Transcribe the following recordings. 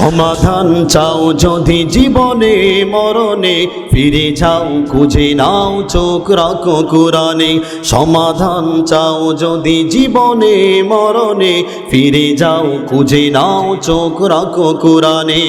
সমাধান চাও যদি জীবনে মরণে, ফিরে যাও খুঁজে নাও চোখ রাখো কুরআনে। সমাধান চাও যদি জীবনে মরণে, ফিরে যাও খুঁজে নাও চোখ রাখো কুরআনে।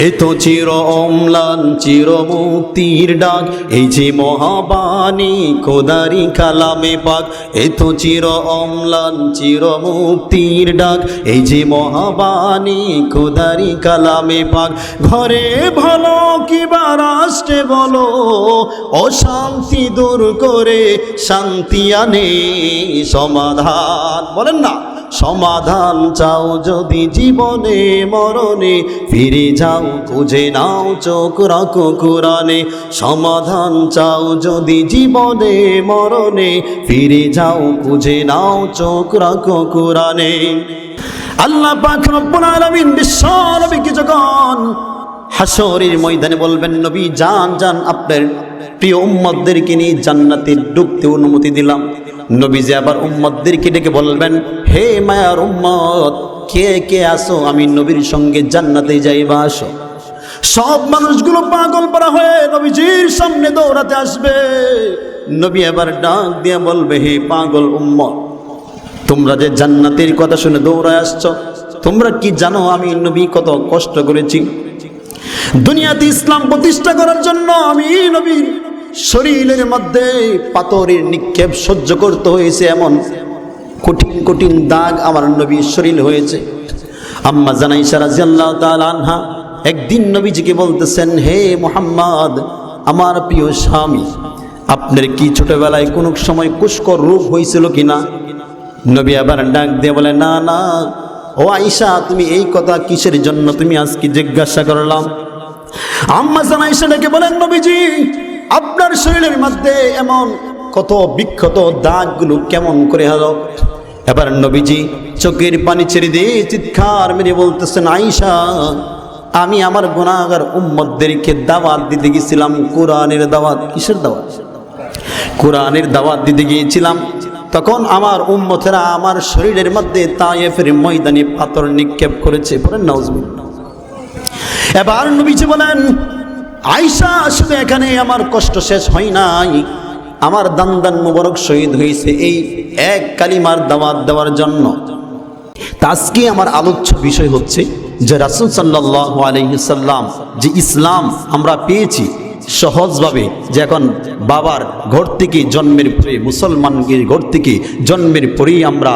এ তো চির অম্লান চির মুক্তির ডাক, এই যে মহাবাণী খোদারি কালামে পাক। এ তো চির অম্লান চির মুক্তির ডাক, এই যে মহাবাণী খোদারি কালামে পাক। ঘরে ভালো কিবা রাষ্ট্রে বলো, অশান্তি দূর করে শান্তি আনে সমাধান। বলেন না, সমাধান চাও যদি জীবনে মরণে, ফিরে যাও খুঁজে নাও চোখ রাখো কুরআনে। সমাধান চাও যদি জীবনে মরণে, ফিরে যাও খুঁজে নাও চোখ রাখো কুরআনে। আল্লাহ পাক রব্বুল আলামিন বিশ্ব নবীকে যখন হাশরের ময়দানে বলবেন, নবী যান যান, আপনার প্রিয় উম্মতদেরকে নিয়ে জান্নাতে ঢুকতে অনুমতি দিলাম। নবীজি আবার উম্মতদেরকে ডেকে বলবেন, হে মায়ার উম্মত, কে কে আসো, আমি নবীর সঙ্গে জান্নাতে যাইবা আসো। সব মানুষগুলো পাগল পারা হয়ে নবীজির সামনে দৌড়াতে আসবে। নবী আবার ডাক দিয়ে বলবে, হে পাগল উম্মত, তোমরা যে জান্নাতের কথা শুনে দৌড়ায় আসছো, তোমরা কি জানো আমি নবী কত কষ্ট করেছি? দুনিয়াতে ইসলাম প্রতিষ্ঠা করার জন্য আমি নবীর শরীরের মধ্যে পাথরের নিক্ষেপ সহ্য করতে হয়েছে, এমন কঠিন কঠিন দাগ আমার নবীর শরীর হয়েছে। আম্মা আয়েশা রাদিয়াল্লাহু তাআলা আনহা একদিন নবীজিকে বলতেছেন, হে মুহাম্মদ, আমার প্রিয় স্বামী, আপনার কি ছোটবেলায় কোনো সময় কুষ্কর রোগ হয়েছিল কিনা? নবী আবার ডাক দিয়ে বলে, না না ও আয়েশা, তুমি এই কথা কিসের জন্য তুমি আজকে জিজ্ঞাসা করলাম? আম্মা আয়েশা ডেকে বলেন, নবীজি, আপনার শরীরের মধ্যে এমন কত বিক্ষত দাগগুলো কেমন করে হলো? এবার নবীজি চোখের পানি ছেড়ে দিয়ে চিৎকার মেরে বলতেছেন, আয়েশা, আমি আমার গুনাহগার উম্মতদেরকে দাওয়াত দিতে গিয়েছিলাম, কোরআনের দাওয়াত। কিসের দাওয়াত? কোরআনের দাওয়াত দিতে গিয়েছিলাম। তখন আমার উম্মতেরা আমার শরীরের মধ্যে তায়েফের ময়দানে পাথর নিক্ষেপ করেছে। বলেন নাউজুবিল্লাহ। এবার নবীজি বলেন, আয়েশা, শুধু এখানে আমার কষ্ট শেষ হয় নাই, আমার দান্দান মুবারক শহীদ হয়েছে এই এক কালিমার দাওয়াত দেওয়ার জন্য। আজকে আমার আলোচ্য বিষয় হচ্ছে যে রাসূল সাল্লাল্লাহু আলাইহি সাল্লাম যে ইসলাম আমরা পেয়েছি সহজভাবে, যে এখন বাবার ঘর থেকে জন্মের পরে, মুসলমানদের ঘর থেকে জন্মের পরেই আমরা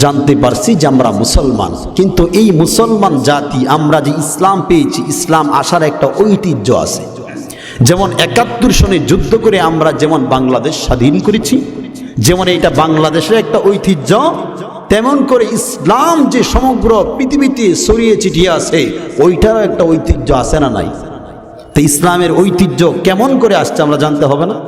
জানতে পারছি যে আমরা মুসলমান। কিন্তু এই মুসলমান জাতি আমরা যে ইসলাম পেয়েছি, ইসলাম আসার একটা ঐতিহ্য আছে। যেমন ৭১ সনে যুদ্ধ করে আমরা যেমন বাংলাদেশ স্বাধীন করেছি, যেমন এটা বাংলাদেশের একটা ঐতিহ্য, তেমন করে ইসলাম যে সমগ্র পৃথিবীতে ছড়িয়ে ছিটিয়ে আছে, ওইটারও একটা ঐতিহ্য আছে না নাই? তো ইসলামের ঐতিহ্য কেমন করে আসছে আমরা জানতে হবে না?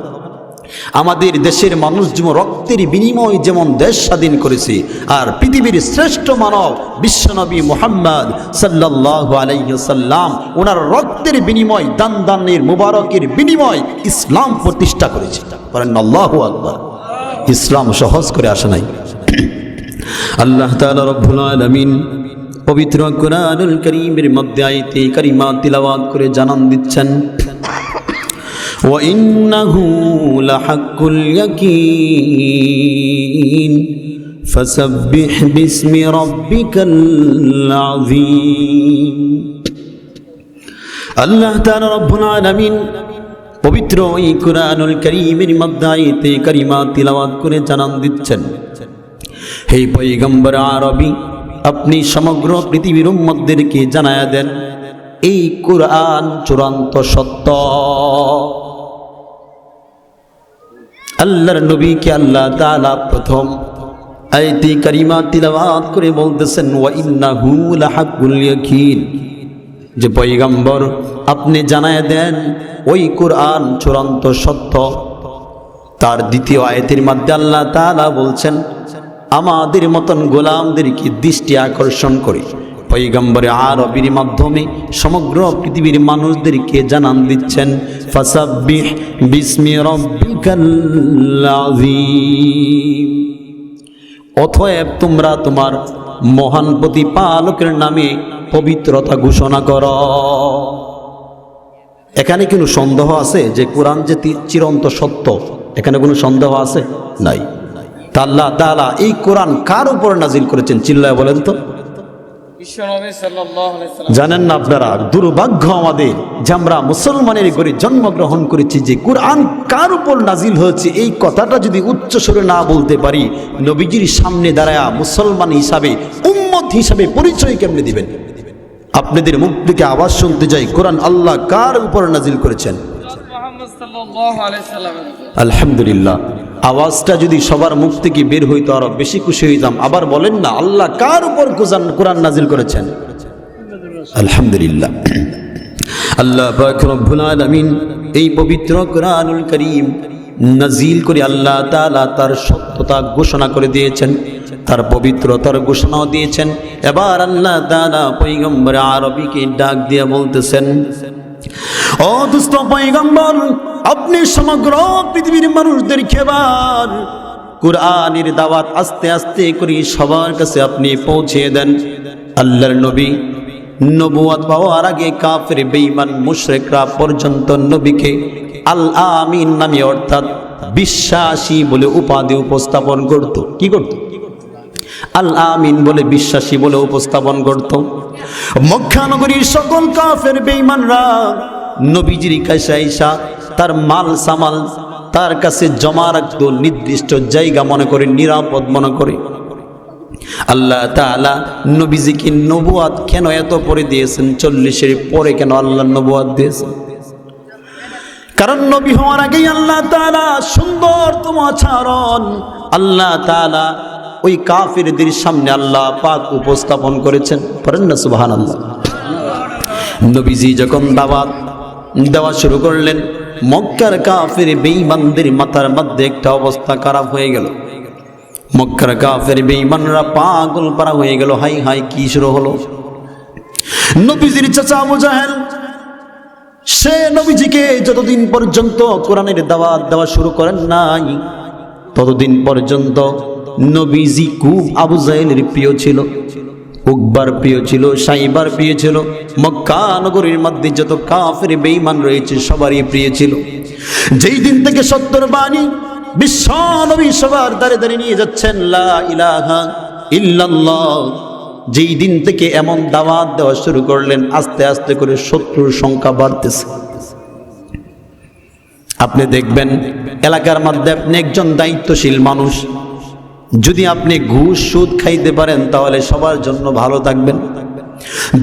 আমাদের দেশের মানুষ যেমন রক্তের বিনিময় যেমন দেশ স্বাধীন করেছে, আর পৃথিবীর শ্রেষ্ঠ মানব বিশ্বনবী মুহাম্মদ সাল্লাল্লাহু আলাইহি ওয়াসাল্লাম ওনার রক্তের বিনিময়, দানের মুবারকের বিনিময় ইসলাম প্রতিষ্ঠা করেছে। বলেন আল্লাহু আকবার। ইসলাম সহজ করে আসে নাই। আল্লাহ তাআলা রব্বুল আলামিন পবিত্র কুরআনুল কারীমের মধ্যে আয়াতে কারিমা তিলাওয়াত করে জানান দিচ্ছেন, وَإِنَّهُ لَحَقُّ الْيَقِينِ فَسَبِّحْ بِاسْمِ رَبِّكَ الْعَظِيمِ। আল্লাহ তাআলা রব্বুল আলামিন পবিত্র এই কুরআনুল কারীমের মধ্যে আয়াতে কারিমা তিলাওয়াত করে জানান দিচ্ছেন, হে পয়গম্বর আরবি, আপনি সমগ্র পৃথিবীর উম্মতদেরকে জানায়া দেন এই কুরআন চূড়ান্ত সত্য। আল্লাহর নবীকে আল্লাহ তাআলা প্রথম আয়াতে কারিমা তিলাওয়াত করে বলতেছেন, ওয়া ইন্নাহু লাহাক্কুল ইয়াকিন, যে পয়গম্বর আপনি জানায়া দেন ওই কুরআন চূড়ান্ত সত্য। তার দ্বিতীয় আয়াতের মধ্যে আল্লাহ তাআলা বলছেন, আমাদের মতন গোলামদেরকে দৃষ্টি আকর্ষণ করে পয়গম্বর আরবির মাধ্যমে সমগ্র পৃথিবীর মানুষদেরকে জানান দিচ্ছেন, ফাসাব্বিহ বিসমি রাব্বিকাল আযীম। অতএব তোমরা তোমার মহান প্রতিপালকের নামে পবিত্রতা ঘোষণা কর। এখানে কোনো সন্দেহ আছে যে কোরআন যে চিরন্ত সত্য? এখানে কোনো সন্দেহ আছে? নাই। তা আল্লাহ তাআলা এই কোরআন কার উপর নাজিল করেছেন? চিল্লায় বলেন তো। জানেন না আপনারা, দুর্ভাগ্য আমাদের যে আমরা মুসলমানের ঘরে জন্মগ্রহণ করেছি, যে কোরআন কার উপর নাজিল হয়েছে এই কথাটা যদি উচ্চ স্বরে না বলতে পারি, নবীজির সামনে দাঁড়ায়া মুসলমান হিসাবে, উম্মত হিসাবে পরিচয় কেমনে দিবেন? আপনাদের মুখ থেকে আওয়াজ শুনতে যাই, কোরআন আল্লাহ কার উপর নাজিল করেছেন? আলহামদুলিল্লাহ। আওয়াজটা যদি সবার মুখ থেকে বের হইতো আরো বেশি খুশি হইতাম। আবার বলেন না, আল্লাহ কার উপর কোরআন নাজিল করেছেন? আলহামদুলিল্লাহ। আল্লাহ পাক রব্বুল আলামিন এই পবিত্র কোরআনুল কারীম নাজিল করে আল্লাহ তাআলা তার সত্যতা ঘোষণা করে দিয়েছেন, তার পবিত্রতার ঘোষণাও দিয়েছেন। এবার আল্লাহ তাআলা পয়গম্বর আরবীকে ডাক দিয়ে বলতেছেন, ও দুস্থ পয়গম্বর, আপনি সমগ্র পৃথিবীর মানুষদেরকে এবার কোরআনের দাওয়াত আস্তে আস্তে করে সবার কাছে আপনি পৌঁছে দেন। আল্লাহর নবী নবুয়ত পাওয়ার আগে কাফের বেঈমান মুশরিকরা পর্যন্ত নবীকে আল আমিন নামে, অর্থাৎ বিশ্বাসী বলে উপাধি উপস্থাপন করত। কি করত? আল আমিন বলে, বিশ্বাসী বলে উপস্থাপন করত। মক্কা নগরীর সকল কাফের বেঈমানরা নবীজির কাছে আইসা তার মাল সামাল তার কাছে জমা রাখত, নির্দিষ্ট জায়গা মনে করে, নিরাপদ মনে করে। আল্লাহ তাআলা নবীজিকে নবুয়ত কেন এত পরে দিয়েছেন? 40-এর পরে কেন আল্লাহ নবুয়ত দিয়েছেন? কারণ নবী হওয়ার আগেই আল্লাহ তাআলা সুন্দরতম আচরণ আল্লাহ তাআলা ওই কাফিরদের সামনে আল্লাহ পাক উপস্থাপন করেছেন। পড়েন না সুবহানাল্লাহ। নবীজি যখন দাওয়াত দেওয়া শুরু করলেন, মক্কার কাফের বেঈমানদের মাথার মধ্যে একটা অবস্থা খারাপ হয়ে গেল। মক্কার কাফের বেঈমানরা পাগল পারা হয়ে গেল। হাই হাই, কি শুরু হলো? নবীজির চাচা আবু জাহেল, সে নবীজিকে যতদিন পর্যন্ত কোরআনের দাওয়াত দেওয়া শুরু করেন নাই, ততদিন পর্যন্ত নবীজি খুব আবু জাহেলের প্রিয় ছিল, উকবার প্রিয় ছিল, সাইবার প্রিয় ছিল। মক্কা নগরীর মধ্যে যত কাফের বেঈমান রয়েছে সবারই প্রিয় ছিল। যেই দিন থেকে সত্যর বাণী বিশ্ব নবী সবার দ্বারে দ্বারে নিয়ে যাচ্ছেন, লা ইলাহা ইল্লাল্লাহ, যেই দিন থেকে এমন দাওয়াত দেওয়া শুরু করলেন, আস্তে আস্তে করে শত্রুর সংখ্যা বাড়তেছে। আপনি দেখবেন এলাকার মধ্যে আপনি একজন দায়িত্বশীল মানুষ, যদি আপনি ঘুষ সুদ খাইতে পারেন তাহলে সবার জন্য ভালো থাকবেন।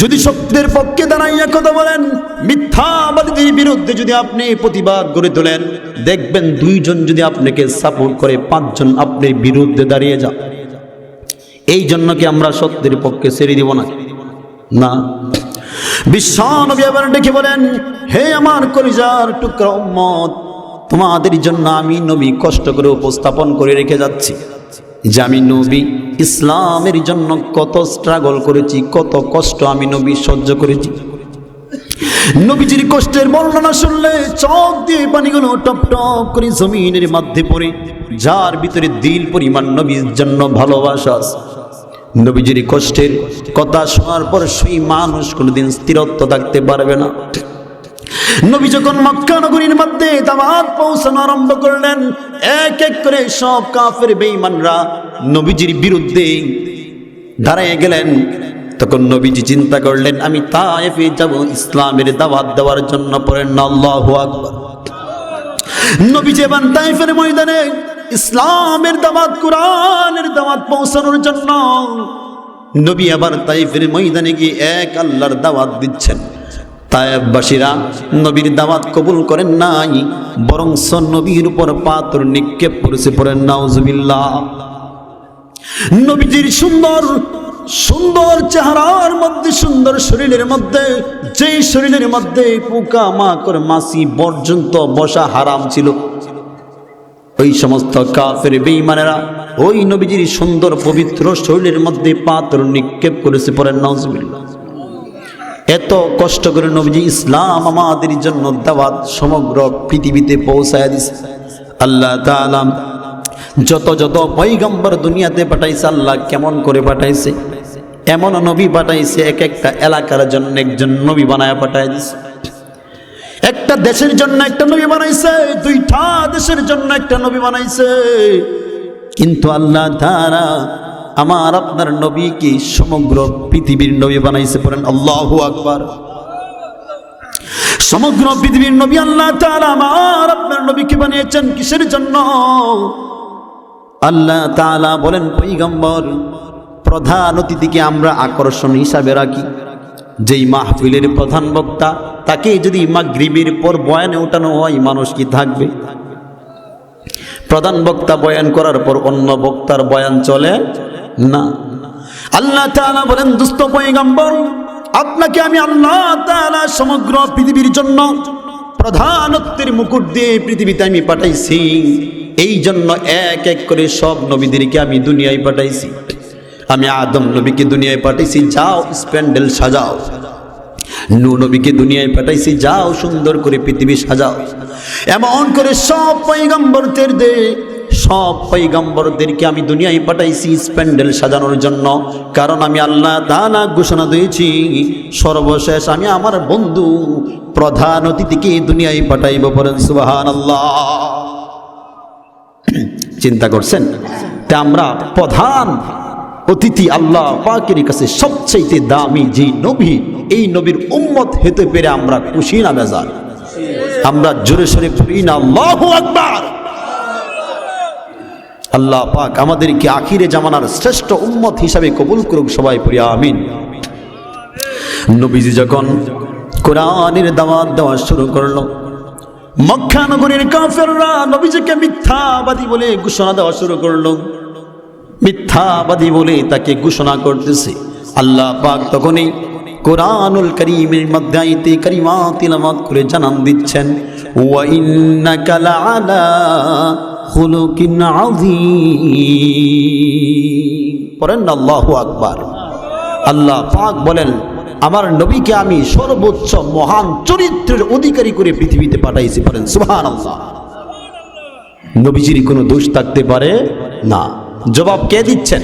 যদি সত্যের পক্ষে দাঁড়াইয়া কথা বলেন, মিথ্যাবাদীদের বিরুদ্ধে যদি আপনি প্রতিবাদ গড়ে তোলেন, দেখবেন 2 জন যদি আপনাকে সাপোর্ট করে, 5 জন আপনার বিরুদ্ধে দাঁড়িয়ে যান। এই জন্য কি আমরা সত্যের পক্ষে ছেড়ে দিব না? না। বিশ্ব নবী আবার ডেকে বলেন, হে আমার কলিজার টুকরা উম্মত, তোমাদের জন্য আমি নবী কষ্ট করে উপস্থাপন করে রেখে যাচ্ছি যে আমি নবী ইসলামের জন্য কত স্ট্রাগল করেছি, কত কষ্ট আমি নবী সহ্য করেছি। নবীজির কষ্টের বর্ণনা শুনলে চোখ দিয়ে পানিগুলো টপ টপ করে জমিনের মধ্যে পড়ে, যার ভিতরে দিল পরিমাণ নবীর জন্য ভালোবাসা আছে। নবীজির কষ্টের কথা শোনার পর সেই মানুষ কোনোদিন স্থিরত্ব থাকতে পারবে না। নবী যখন মক্কা নগরীর মধ্যে দাওয়াত পৌঁছানো আরম্ভ করলেন, এক এক করে সব কাফের বেঈমানরা নবীজির বিরুদ্ধে দাঁড়িয়ে গেলেন। তখন নবীজি চিন্তা করলেন, আমি তায়েফে যাব ইসলামের দাওয়াত দেওয়ার জন্য। পড়েন না আল্লাহু আকবার। নবীজি এবার তায়েফের ময়দানে ইসলামের দাওয়াত, কোরআনের দাওয়াত পৌঁছানোর জন্য নবী আবার তায়েফের ময়দানে গিয়ে এক আল্লাহর দাওয়াত দিচ্ছেন। তায়েফবাসীরা নবীর দাওয়াত কবুল করেন নাই, বরং নবীর উপর পাথর নিক্ষেপ করেছে। পড়েন নাউজুবিল্লাহ। নবীজির সুন্দর সুন্দর চেহারার মধ্যে, সুন্দর শরীরের মধ্যে, যেই শরীরের মধ্যে পোকা মাকড় মাছি পর্যন্ত বসা হারাম ছিল, ওই সমস্ত কাফের বেঈমানেরা ওই নবীজির সুন্দর পবিত্র শরীরের মধ্যে পাথর নিক্ষেপ করেছে। পড়েন নাউজুবিল্লাহ। এত কষ্ট করে নবীজি ইসলাম আমাদের জন্য দাওয়াত সমগ্র পৃথিবীতে পৌঁছায় দিছে। আল্লাহ তাআলা যত যত পয়গম্বর দুনিয়াতে পাঠাইছে, আল্লাহ কেমন করে পাঠাইছে? এমন নবী পাঠাইছে, এক একটা এলাকার জন্য একজন নবী বানায় পাঠায় দিছে। একটা দেশের জন্য একটা নবী বানাইছে, দুইটা দেশের জন্য একটা নবী বানাইছে। কিন্তু আল্লাহ তাআলা আমার আপনার নবীকে সমগ্র পৃথিবীর নবী বানাইছে। পড়েন আল্লাহু আকবার। সমগ্র পৃথিবীর নবী আল্লাহ তাআলা আমার আপনার নবীকে বানিয়েছেন কিসের জন্য? আল্লাহ তাআলা বলেন, পয়গম্বর প্রধান অতিথিকে আমরা আকর্ষণ হিসাবে রাখি। যেই মাহফিলের প্রধান বক্তা, তাকে যদি মাগরিবের পর বয়ানে ওঠানো হয়, মানুষ কি থাকবে? প্রধান বক্তা বয়ান করার পর অন্য বক্তার বয়ান চলে না। আল্লাহ তাআলা বলেন, দুস্থ পয়গম্বর, আপনাকে আমি আল্লাহ তাআলা সমগ্র পৃথিবীর জন্য প্রধানত্বের মুকুট দিয়ে পৃথিবীতে আমি পাঠাইছি। এই জন্য এক এক করে সব নবীদেরকে আমি দুনিয়ায় পাঠাইছি। আমি আদম নবীকে দুনিয়ায় পাঠাইছি, যাও স্প্যান্ডেল সাজাও। নূহ নবীকে দুনিয়ায় পাঠাইছি, যাও সুন্দর করে পৃথিবী সাজাও। এমন করে সব পয়গম্বরদেরকে আমি দুনিয়ায় পাঠাইছি স্প্যান্ডেল সাজানোর জন্য। কারণ আমি আল্লাহ তাআলা ঘোষণা দিয়েছি, সর্বশেষ আমি আমার বন্ধু প্রধান অতিথিকে দুনিয়ায় পাঠাইব। বলেন সুবহানাল্লাহ। চিন্তা করছেন? তা আমরা প্রধান অতিথি আল্লাহ পাকের কাছে সবচেয়ে দামি যে নবী, এই নবীর উম্মত হতে পেরে আমরা খুশি না বেজার? আমরা জোরে সোরে পড়ি না আল্লাহু আকবার। আল্লাহ পাক আমাদেরকে আখিরে জামানার শ্রেষ্ঠ উম্মত হিসাবে কবুল করুক, সবাই পড়ি আমিন। নবীজি যখন কোরআনের দাওয়াত দেওয়া শুরু করলো, মক্কা নগরীর কাফেররা নবীজিকে মিথ্যাবাদী বলে ঘোষণা দেওয়া শুরু করলো। মিথ্যাবাদী বলে তাকে ঘোষণা করতেছে। আল্লাহ পাক তখনই কোরআনুল কারীমের মধ্যে আয়াতে কারিমা তিলাওয়াত করে জানান দিচ্ছেন, ওয়া ইন্নাকা লাআলা খুলুকিন আযীম। পড়েন আল্লাহু আকবার। আল্লাহ পাক বলেন, আমার নবীকে আমি সর্বোচ্চ মহান চরিত্রের অধিকারী করে পৃথিবীতে পাঠাইছি। পড়েন সুবহানাল্লাহ। নবীজির কোনো দোষ থাকতে পারে না। জবাব কে দিচ্ছেন?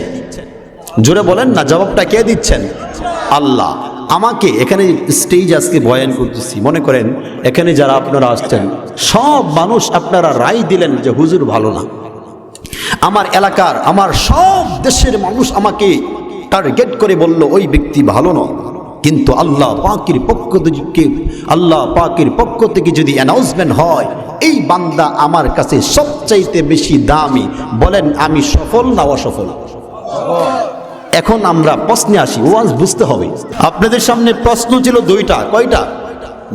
জোরে বলেন না, জবাবটা কে দিচ্ছেন? আল্লাহ। আমাকে এখানে স্টেজ আজকে বয়ান করতেছি, মনে করেন এখানে যারা আপনারা আসছেন সব মানুষ আপনারা রায় দিলেন যে হুজুর ভালো না। আমার এলাকার, আমার সব দেশের মানুষ আমাকে টার্গেট করে বলল ওই ব্যক্তি ভালো নয়। কিন্তু আল্লাহ পাকের পক্ষ থেকে যদি অ্যানাউন্সমেন্ট হয় এই বান্দা আমার কাছে সবচাইতে বেশি দামি, বলেন আমি সফল না অসফল? এখন আমরা প্রশ্নে আসি, ওয়াজ বুঝতে হবে। আপনাদের সামনে প্রশ্ন ছিল দুইটা। কয়টা?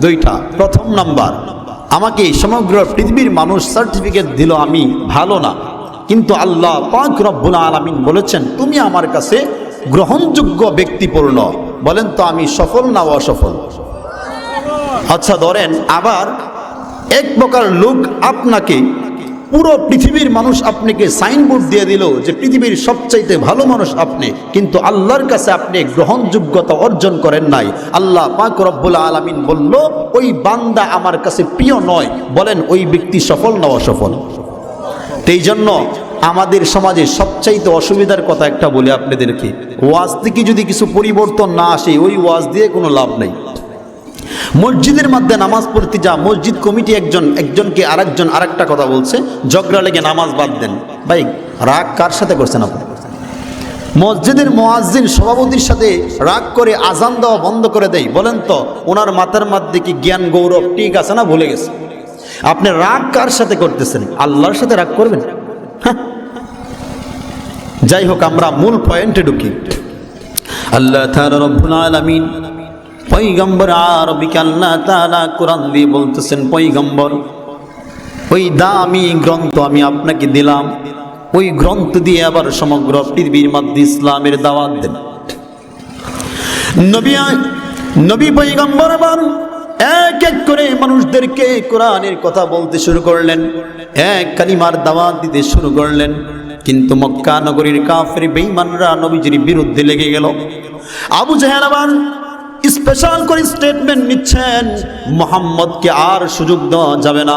দুইটা। প্রথম নাম্বার, আমাকে সমগ্র পৃথিবীর মানুষ সার্টিফিকেট দিল আমি ভালো না, কিন্তু আল্লাহ পাক রব্বুল আলামিন বলেছেন তুমি আমার কাছে গ্রহণযোগ্য ব্যক্তিপূর্ণ, বলেন তো আমি সফল না অসফল? আচ্ছা ধরেন আবার এক প্রকার লোক আপনাকে, পুরো পৃথিবীর মানুষ আপনাকে সাইনবোর্ড দিয়ে দিল যে পৃথিবীর সবচাইতে ভালো মানুষ আপনি, কিন্তু আল্লাহর কাছে আপনি গ্রহণযোগ্যতা অর্জন করেন নাই। আল্লাহ পাক রব্বুল আলামিন বলল ওই বান্দা আমার কাছে প্রিয় নয়, বলেন ওই ব্যক্তি সফল না অসফল? এই জন্য আমাদের সমাজে সবচাইতে অসুবিধার কথা একটা বলে আপনাদেরকে, ওয়াজ থেকে যদি কিছু পরিবর্তন না আসে ওই ওয়াজ দিয়ে কোনো লাভ নেই। মসজিদের মধ্যে নামাজ পড়তে যা, মসজিদ কমিটি একজনকে আরেকজন আরেকটা কথা বলছে, ঝগড়া লেগে নামাজ বাদ দেন। ভাই রাগ কার সাথে করছেন আপনি? মসজিদের মুয়াজ্জিন সভাপতির সাথে রাগ করে আজান দেওয়া বন্ধ করে দেয়, বলেন তো ওনার মাথার মধ্যে কি জ্ঞান গৌরব ঠিক আছে না ভুলে গেছে? আপনি রাগ কার সাথে করতেছেন? আল্লাহর সাথে রাগ করবেন? যাই হোক, আমরা মূল পয়েন্টে ঢুকি। আল্লাহ তাআলা রব্বুল আলামিন পয়গম্বর আরবিকে আল্লাহ তাআলা কোরআন দিয়ে বলতেছেন, পয়গম্বর ওই দামি গ্রন্থ আমি আপনাকে দিলাম, ওই গ্রন্থ দিয়ে আবার সমগ্র পৃথিবীর মধ্যে ইসলামের দাওয়াত দেন। নবী পয়গম্বর আবার এক এক করে মানুষদেরকে কোরআনের কথা বলতে শুরু করলেন, এক কালিমার দাওয়াত দিতে শুরু করলেন। কিন্তু মক্কা নগরীর কাফের বেঈমানরা নবীজির বিরুদ্ধে লেগে গেল। আবু জাহেল আবার স্পেশাল করে স্টেটমেন্ট নিচ্ছেন, মুহাম্মদকে আর সুযোগ দেওয়া যাবে না,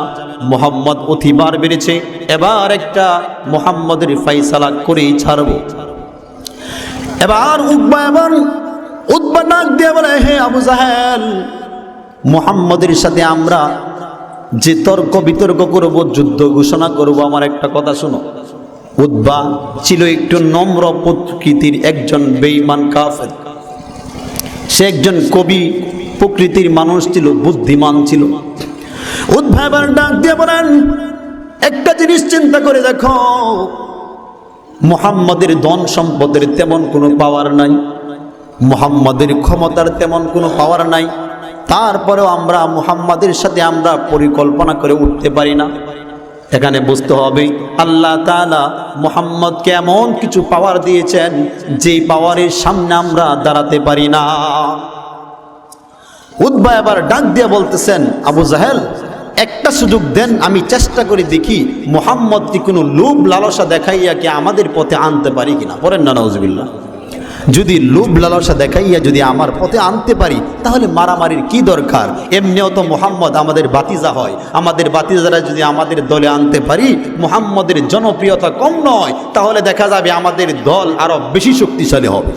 মুহাম্মদ অতিবার বেড়েছে, এবার একটা মুহাম্মদের ফাইসালা করেই ছাড়ব। এবার উতবা ডাক দিয়ে বলে, হে আবু জাহেল, মুহাম্মদের সাথে আমরা যে তর্ক বিতর্ক করব, যুদ্ধ ঘোষণা করব, আমার একটা কথা শোনো। উতবা ছিল একটু নম্র প্রকৃতির একজন বেঈমান কাফের। সে একজন কবি প্রকৃতির মানুষ ছিল, বুদ্ধিমান ছিল। উতবা এবার ডাক দিয়ে বলেন, একটা জিনিস চিন্তা করে দেখো, মুহাম্মদের ধন সম্পদের তেমন কোনো পাওয়ার নাই, মুহাম্মদের ক্ষমতার তেমন কোনো পাওয়ার নাই, তারপরেও আমরা মুহাম্মদের সাথে আমরা পরিকল্পনা করে উঠতে পারি না। এখানে বুঝতে হবে আল্লাহ তাআলা মুহাম্মদকে এমন কিছু পাওয়ার দিয়েছেন যেই পাওয়ারের সামনে আমরা দাঁড়াতে পারি না। উতবা এবার ডাক দিয়ে বলতেছেন, আবু জাহেল, একটা সুযোগ দেন, আমি চেষ্টা করে দেখি মুহাম্মদ কি কোনো লোভ লালসা দেখাইয়া কি আমাদের পথে আনতে পারি কিনা। বলেন না নাউজুবিল্লাহ। যদি লোভ লালসা দেখাইয়া যদি আমার পথে আনতে পারি, তাহলে মারামারির কি দরকার? এমনিও তো মুহাম্মদ আমাদের বাতিজা হয়, আমাদের বাতিজারা যদি আমাদের দলে আনতে পারি, মুহাম্মদের জনপ্রিয়তা কম নয়, তাহলে দেখা যাবে আমাদের দল আরো বেশি শক্তিশালী হবে।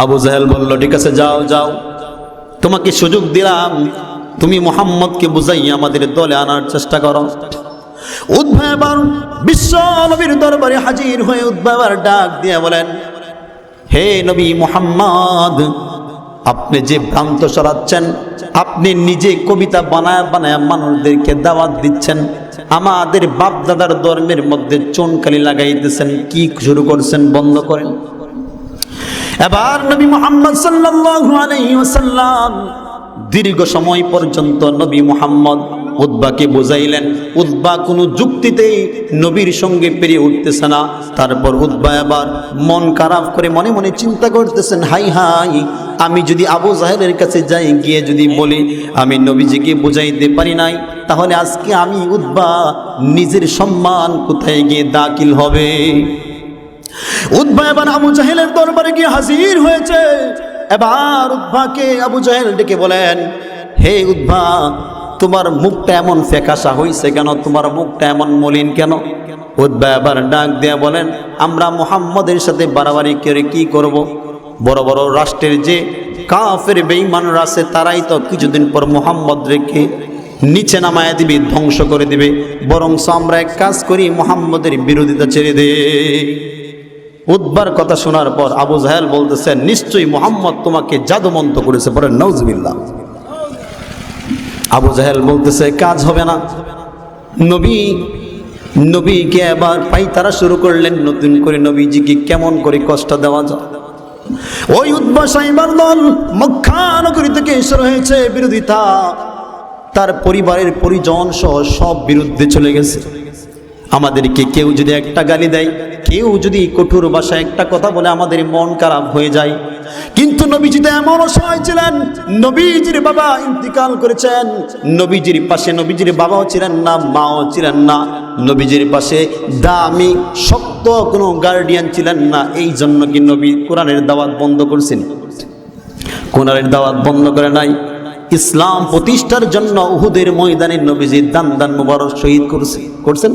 আবু জাহেল বলল, ঠিক আছে, যাও যাও, তোমাকে সুযোগ দিলাম, তুমি মুহাম্মদকে বুঝাইয়া আমাদের দলে আনার চেষ্টা করো। উতবা এবার বিশ্ব নবীর দরবারে হাজির হয়ে উতবা এবার ডাক দিয়ে বলেন, হে নবী মুহাম্মদ, আপনি যে ভ্রান্ত সরাচ্ছেন, আপনি নিজে কবিতা বানায় বানায় মানুষদেরকে দাওয়াত দিচ্ছেন, আমাদের বাপ দাদার ধর্মের মধ্যে চুনকালি লাগাইতেছেন, কি শুরু করছেন বন্ধ করেন। এবার নবী মুহাম্মদ সাল্লাল্লাহু আলাইহি ওয়াসাল্লাম দীর্ঘ সময় পর্যন্ত নবী মুহাম্মদ উতবাকে বুঝাইলেন। উতবা কোনো যুক্তিতেই নবীর সঙ্গে পেরিয়ে উঠতেছে না। তারপর উতবা এবার মন খারাপ করে মনে মনে চিন্তা করতেছেন, হাই হাই, আমি যদি আবু জাহেলের কাছে যাই, গিয়ে যদি বলি আমি নবীজিকে বুঝাইতে পারি নাই, তাহলে আজকে আমি উতবা নিজের সম্মান কোথায় গিয়ে দাখিল হবে। উতবা এবার আবু জাহেলের দরবারে গিয়ে হাজির হয়েছে। এবার উতবাকে আবু জাহেল ডেকে বলেন, হে উতবা, তোমার মুখটা এমন ফ্যাকাশা হয়েছে কেন? তোমার মুখটা এমন মলিন কেন? উতবা এবার ডাক দিয়ে বলেন, আমরা মুহাম্মদের সাথে বাড়াবাড়ি করে কি করব? বড় বড় রাষ্ট্রের যে কাফের বেঈমানরা আছে, তারাই তো কিছুদিন পর মুহাম্মদ রেখে নিচে নামায় দিবে, ধ্বংস করে দিবে। বরং আমরা এক কাজ করি, মুহাম্মদের বিরোধিতা ছেড়ে দে। উতবার কথা শোনার পর আবু জাহেল বলতেছেন, নিশ্চয়ই মুহাম্মদ তোমাকে জাদুমন্ত করেছে। পরে নাউজুবিল্লাহ। আবু জাহেল বলতেছে, কাজ হবে না। নবীকে এবার পাইতারা শুরু করলেন, নতুন করে নবীজিকে কেমন করে কষ্ট দেওয়া যায়। ওই উতবা সাইবার দল মক্কা নগরী থেকে শুরু হয়েছে বিরোধিতা। তার পরিবারের পরিজন সহ সব বিরুদ্ধে চলে গেছে। আমাদেরকে কেউ যদি একটা গালি দেয়, কেউ যদি কঠোর ভাষায় একটা কথা বলে, আমাদের মন খারাপ হয়ে যায়। কিন্তু নবীজি তো এমন অসহায় ছিলেন, নবীজির বাবা ইন্তিকাল করেছেন, নবীজির পাশে নবীজির বাবাও ছিলেন না, মাও ছিলেন না, নবীজির পাশে দামি শক্ত কোনো গার্ডিয়ান ছিলেন না। এই জন্য কি নবী কোরআনের দাওয়াত বন্ধ করছেন? কোরআনের দাওয়াত বন্ধ করে নাই। ইসলাম প্রতিষ্ঠার জন্য উহুদের ময়দানে নবীজি দান মুবারক শহীদ করছেন।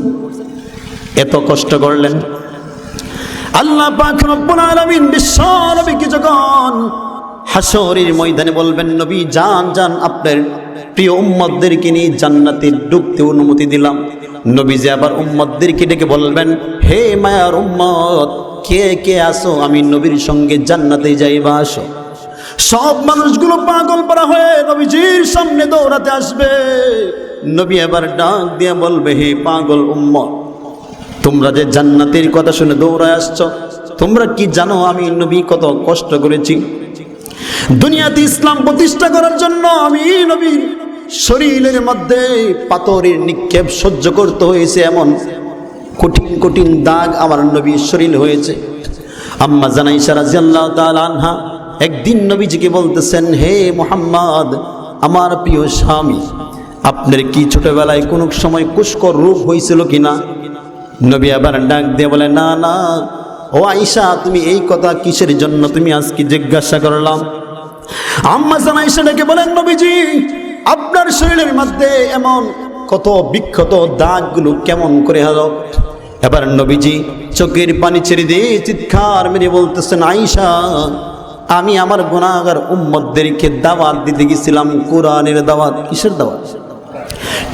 এত কষ্ট করলেন। আল্লাহ পাক রব্বুল আলামিন বিশ্ব নবীকে যখন হাশরের ময়দানে বলবেন, নবী যান যান, আপনার প্রিয় উম্মতদেরকে নিয়ে জান্নাতে ঢুকতে অনুমতি দিলাম। নবীজি আবার উম্মতদেরকে ডেকে বলবেন, হে মায়ার উম্মত, কে কে আসো, আমি নবীর সঙ্গে জান্নাতে যাইবা, আসো। সব মানুষগুলো পাগল পারা হয়ে নবীজির সামনে দৌড়াতে আসবে। নবী এবার ডাক দিয়ে বলবে, হে পাগল উম্মত, তোমরা যে জান্নাতের কথা শুনে দৌড়ায় আসছো, তোমরা কি জানো আমি নবী কত কষ্ট করেছি? দুনিয়াতে ইসলাম প্রতিষ্ঠা করার জন্য আমি নবীর শরীরের মধ্যে পাথরের নিক্ষেপ সহ্য করতে হয়েছে, এমন কঠিন কঠিন দাগ আমার নবীর শরীর হয়েছে। আম্মা জান আয়েশা রাদিয়াল্লাহু তাআলা আনহা একদিন নবীজিকে বলতেছেন, হে মুহাম্মদ, আমার প্রিয় স্বামী, আপনার কি ছোটবেলায় কোনো সময় কুষ্কর রোগ হয়েছিল কিনা? নবী আবার ডাক দিয়ে বলে, না না, ও আয়েশা, তুমি এই কথা কিসের জন্য তুমি আজকে জিজ্ঞাসা করলাম? আম্মা জান আয়েশা ডেকে বলেন, নবীজি, আপনার শরীরের মধ্যে এমন কত বিক্ষত দাগগুলো কেমন করে হলো? এবার নবীজি চোখের পানি ছেড়ে দিয়ে চিৎকার মেরে বলতেছেন, আয়েশা, আমি আমার গুনাহগার উম্মতদেরকে দাওয়াত দিতে গেছিলাম, কোরআনের দাওয়াত। কিসের দাওয়াত?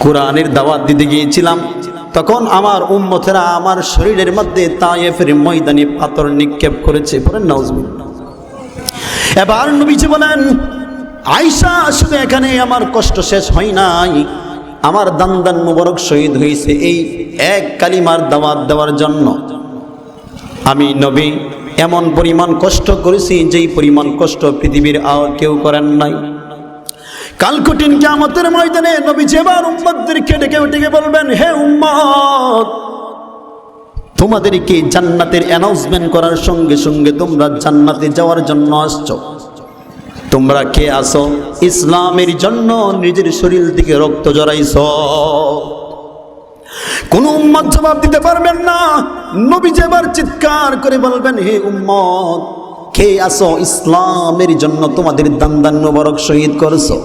কোরআনের দাওয়াত দিতে গিয়েছিলাম। তখন আমার উম্মতেরা আমার শরীরের মধ্যে তায়েফের ময়দানে পাথর নিক্ষেপ করেছে। পড়েন নাউজুবিল্লাহ। এবার নবীজি বলেন, আয়েশা, শুধু এখানে আমার কষ্ট শেষ হয় নাই, আমার দান্দান মুবারক শহীদ হয়েছে এই এক কালিমার দাওয়াত দেওয়ার জন্য। আমি নবী এমন পরিমাণ কষ্ট করেছি যেই পরিমাণ কষ্ট পৃথিবীর আর কেউ করেন নাই। কাল কঠিন কিয়ামতের ময়দানে নবীজি এবার উম্মতদেরকে ডেকে বলবেন, হে উম্মত, তোমাদেরকে জান্নাতের অ্যানাউন্সমেন্ট করার সঙ্গে সঙ্গে তোমরা জান্নাতে যাওয়ার জন্য আসছো। তোমরা কে আসো? ইসলামের জন্য নিজের শরীর থেকে রক্ত জড়াইছ। কোন উম্মত জবাব দিতে পারবেন না। নবীজি এবার চিৎকার করে বলবেন, হে উম্মত, কে আসো ইসলামের জন্য তোমাদের দান্দান মুবারক শহীদ করছো?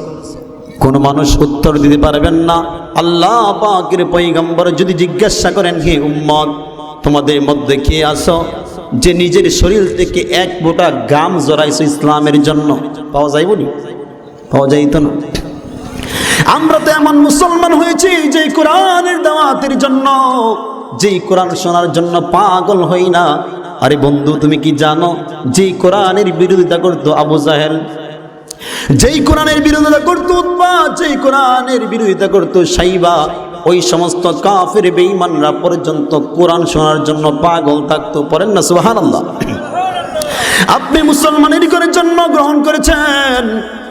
কোন মানুষ উত্তর দিতে পারবেন না। আল্লাহ পাকের পয়গম্বর যদি জিজ্ঞাসা করেন, হে উম্মত, তোমাদের মধ্যে কে আসো যে নিজের শরীর থেকে এক ফোঁটা গাম জড়াইছো ইসলামের জন্য? পাওয়া যাইবনি? পাওয়া যাইতো না। আমরা তো এমন মুসলমান হয়েছি যে কোরআনের দাওয়াতের জন্য, যেই কোরআন শোনার জন্য পাগল হই না। আরে বন্ধু, তুমি কি জানো যেই কোরআনের বিরোধিতা করতো আবু জাহেল, যেই কোরআনের বিরোধিতা করতো উতবা, যেই কোরআনের বিরোধিতা করতো সাইবা, ওই সমস্ত কাফের বেঈমানরা পর্যন্ত কোরআন শোনার জন্য পাগল থাকতো। পড়েন না সুবহানাল্লাহ। আপনি মুসলমানের করে জন্ম গ্রহণ করেছেন,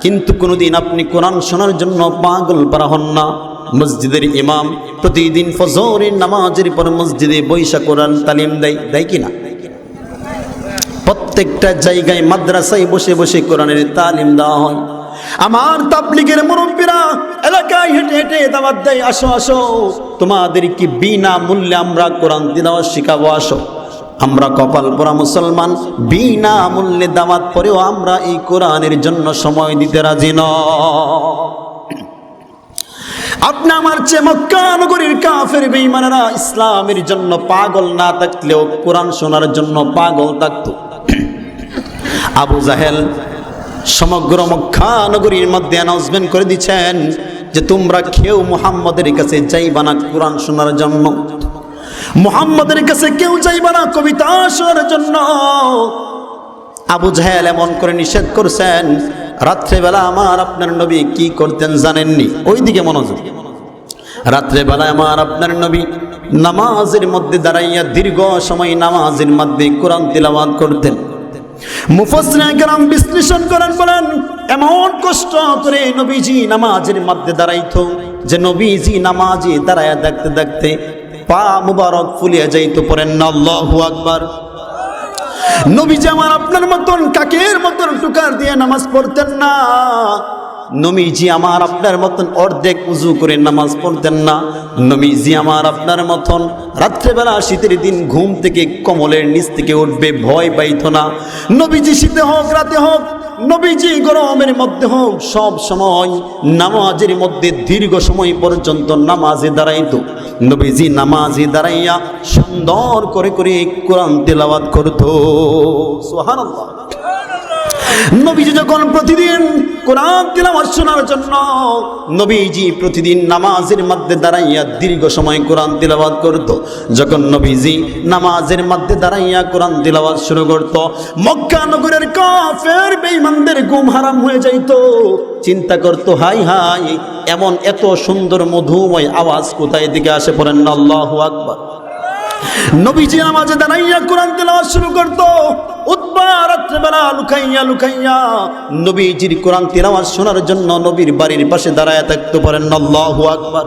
কিন্তু কোনোদিন আপনি কোরআন শোনার জন্য পাগল পারা হন না। মসজিদের ইমাম প্রতিদিন ফজরের নামাজের পর মসজিদে বৈশা কোরআন তালিম দেয় কিনা? প্রত্যেকটা জায়গায় মাদ্রাসায় বসে বসে কোরআনের তালিম দেওয়া হয়। আমার তাবলীগের মুরব্বীরা এলাকায় হেঁটে হেঁটে দাওয়াত দেয়, আসো আসো, তোমাদের কি বিনা মূল্যে আমরা কোরআন তিলাওয়াত শিখাবো, আসো। আমরা কপাল পোড়া মুসলমান, বিনা মূল্যে দাওয়াত পরেও আমরা এই কোরআনের জন্য সময় দিতে রাজি নয়। আপনি আমার চেয়ে মক্কা নগরীর কাফের বেঈমানেরা ইসলামের জন্য পাগল না থাকলেও কোরআন শোনার জন্য পাগল থাকতো। আবু জাহেল সমগ্র মক্কা নগরীর মধ্যে অ্যানাউন্সমেন্ট করে দিচ্ছেন যে তোমরা কেউ মুহাম্মদের কাছে যাইবা না কোরআন শোনার জন্য, মুহাম্মদের কাছে কেউ যাইবা না কবিতা শোনার জন্য। আবু জাহেল এমন করে নিষেধ করছেন, রাত্রেবেলা আমার আপনার নবী কি করতেন জানেননি? ওইদিকে মনোযোগ। রাত্রেবেলা আমার আপনার নবী নামাজের মধ্যে দাঁড়াইয়া দীর্ঘ সময় নামাজের মধ্যে কোরআন তিলাওয়াত করতেন। মুফাসসিরিনে কেরাম বিশ্লেষণ করেন, বলেন এমন কষ্ট করে নবীজি নামাজের মধ্যে দাঁড়াইতো যে নবীজি নামাজে দাঁড়ায়া দেখতে দেখতে পা মুবারক ফুলিয়া যাইতো। পড়েন না আল্লাহু আকবার। নবীজি আমার আপনার মতন কাকের মতন টুকার দিয়ে নামাজ পড়তেন না। নবীজি আমার আপনার মতন অর্ধেক উজু করে নামাজ পড়তেন না। নবীজি আমার আপনার মতন রাত্রেবেলা শীতের দিন ঘুম থেকে কমলের নিচ থেকে উঠবে ভয় পাইতো না। নবীজি শীতে হোক রাতে হোক, নবীজি গরমের মধ্যে হোক, সব সময় নামাজের মধ্যে দীর্ঘ সময় পর্যন্ত নামাজে দাঁড়াইতো। নবীজি নামাজে দাঁড়াইয়া সুন্দর করে করে কোরআন তেলাওয়াত করতো। সুবহানাল্লাহ। নবীজি যখন প্রতিদিন কোরআন তিলাওয়াত শোনার জন্য নবীজি প্রতিদিন নামাজের মধ্যে দাঁড়াইয়া দীর্ঘ সময় কোরআন তিলাওয়াত করত। যখন নবীজি নামাজের মধ্যে দাঁড়াইয়া কোরআন তিলাওয়াত শুরু করত, মক্কা নগরের কাফের বেঈমানদের ঘুম হারাম হয়ে যাইত। চিন্তা করত, হাই হাই, এমন এত সুন্দর মধুময় আওয়াজ কোথায় থেকে আসে? পড়েন না আল্লাহু আকবার। নবীজি নামাজে দাঁড়াইয়া কোরআন তেলাওয়াত শুরু করত। উতবা রাত্রেবেলা লুকাইয়া লুকাইয়া নবীজির কোরআন তেলাওয়াত শোনার জন্য নবীর বাড়ির পাশে দাঁড়ায় থাকতে। পারেন আল্লাহু আকবার।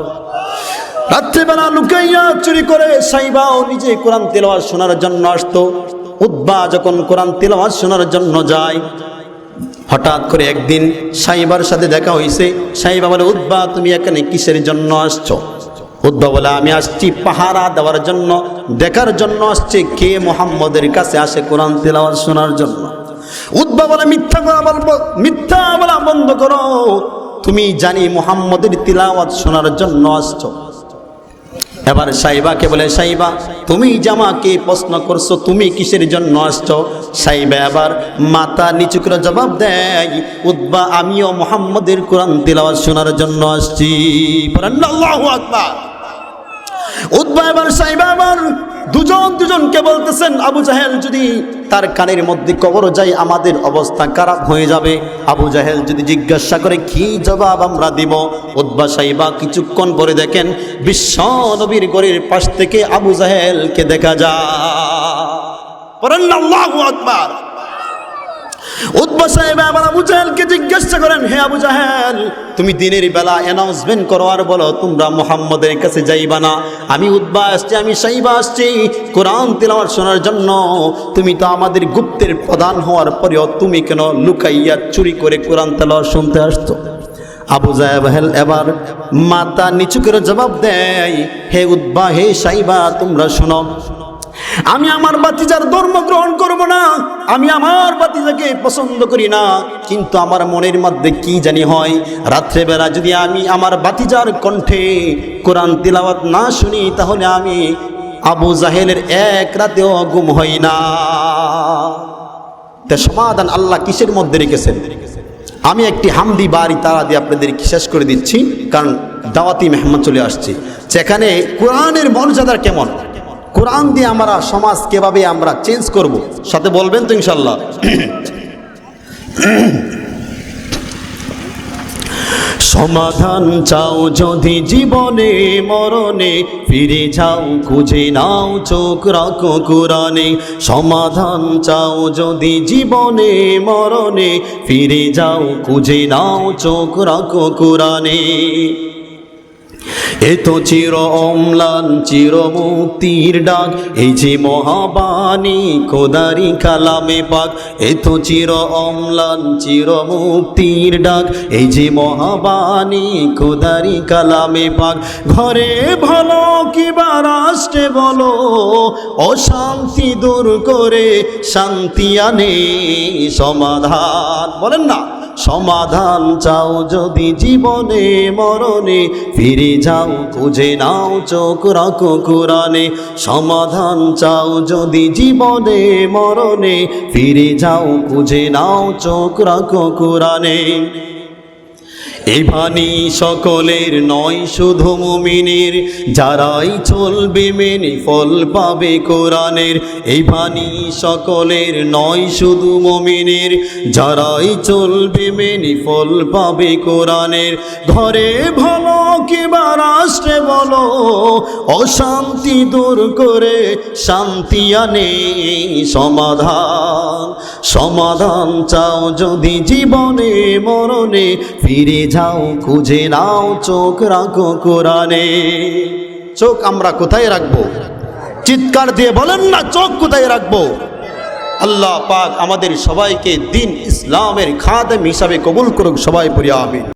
রাত্রেবেলা লুকাইয়া চুরি করে সাইবাও নিজে কোরআন তেলাওয়াত শোনার জন্য আসতো। উতবা যখন কোরআন তেলাওয়াত শোনার জন্য যায়, হঠাৎ করে একদিন সাইবার সাথে দেখা হয়েছে। সাইবা বলে, উতবা তুমি এখানে কিসের জন্য আসছো? উদ্বা বলে, আমি আসছি পাহারা দেওয়ার জন্য, দেখার জন্য আসছে কে মুহাম্মদের কাছে আসে কোরআন তেলাওয়াত শোনার জন্য। উদ্বা বলে, মিথ্যা বলা বন্ধ করো, তুমি জানি মুহাম্মদের তিলাওয়াত শোনার জন্য আসছো। এবার সাইবাকে বলে, সাইবা তুমি জামাকে প্রশ্ন করছো তুমি কিসের জন্য আসছো? সাইবা এবার মাথা নিচু করে জবাব দেয়, উতবা আমিও মুহাম্মদের কোরআন তিলাওয়াত শোনার জন্য আসছি। আল্লাহু আকবার। উতবা এবার সাইবা এবার দুজনকে বলতেছেন, আবু জাহেল যদি তার কানের মধ্যে কবর যায় আমাদের অবস্থা খারাপ হয়ে যাবে। আবু জাহেল যদি জিজ্ঞাসা করে কি জবাব আমরা দিব? উতবা সাইবা কিছুক্ষণ পরে দেখেন বিশ্ব নবীর ঘরের পাশ থেকে আবু জাহেলকে দেখা যায়। আল্লাহু আকবার। উতবা সাহেব আবার আবু জাহেলকে জিজ্ঞাসা করেন, হে আবু জাহেল তুমি দিনের বেলা অ্যানাউন্সমেন্ট করো আর বলো তোমরা মুহাম্মদের কাছে যাইবা না, আমি উতবা আসছি, আমি সাইবা আসছি কোরআন তিলাওয়াত শোনার জন্য, তুমি তো আমাদের গুপ্তের প্রধান হওয়ার পরেও তুমি কেন লুকাইয়া চুরি করে কোরআন তিলাওয়াত শুনতে আসছো? আবু জাহেল এবার মাথা নিচু করে জবাব দেয়, হে উতবা হে সাইবা তোমরা শোনো, আমি আমার বাতিজার ধর্ম গ্রহণ করব না, আমি আমার বাতিজাকে পছন্দ করি না, কিন্তু আমার মনের মধ্যে কি জানি হয় রাত্রেবেলা যদি আমি আমার বাতিজার কণ্ঠে কোরআন তিলাওয়াত না শুনি তাহলে আমি আবু জাহেলের এক রাতেও ঘুম হই না। তা সমাধান আল্লাহ কিসের মধ্যে রেখেছেন? আমি একটি হামদি বাড়ি তারা দিয়ে আপনাদের শেষ করে দিচ্ছি, কারণ দাওয়াতি মেহমান চলে আসছে। সেখানে কোরআনের মর্যাদা কেমন, কোরআন দিয়ে আমরা সমাজ কিভাবে আমরা চেঞ্জ করব, সাথে বলবেন তো ইনশাল্লাহ। সমাধান চাও যদি জীবনে মরণে, ফিরে যাও খুঁজে নাও চোখ রাখো কোরআনে। সমাধান চাও যদি জীবনে মরণে, ফিরে যাও খুঁজে নাও চোখ রাখো কোরআনে। এ তো চির অম্লান চির মুক্তির ডাক, এই যে মহাবাণী খোদারি কালামে পাক। এ তো চির অম্লান চির মুক্তির ডাক, এই যে মহাবাণী খোদারি কালামে পাক। ঘরে ভালো কিবা রাষ্ট্রে বলো, অশান্তি দূর করে শান্তি আনে সমাধান। বলেন না, সমাধান চাও যদি জীবনে মরণে, ফিরে যাও খুঁজে নাও চোখ রাখো কোরআনে। সমাধান চাও যদি জীবনে মরণে, ফিরে যাও খুঁজে নাও চোখ রাখো কোরআনে। এই বাণী সকলের নয় শুধু মুমিনের, যারাই চলবে মেনে ফল পাবে কোরআনের। এই বাণী সকলের নয় শুধু মুমিনের, যারাই চলবে মেনে ফল পাবে কোরআনের। ঘরে ভালো কিবা রাষ্ট্রে বলো, অশান্তি দূর করে শান্তি আনে সমাধান। সমাধান চাও যদি জীবনে মরণে, ফিরে যাও খুঁজে নাও চোখ রাখো কোরআনে। চোখ আমরা কোথায় রাখবো? চিৎকার দিয়ে বলেন না, চোখ কোথায় রাখবো? আল্লাহ পাক আমাদের সবাইকে দিন ইসলামের খাদেম হিসাবে কবুল করুক। সবাই পড়ি আমিন।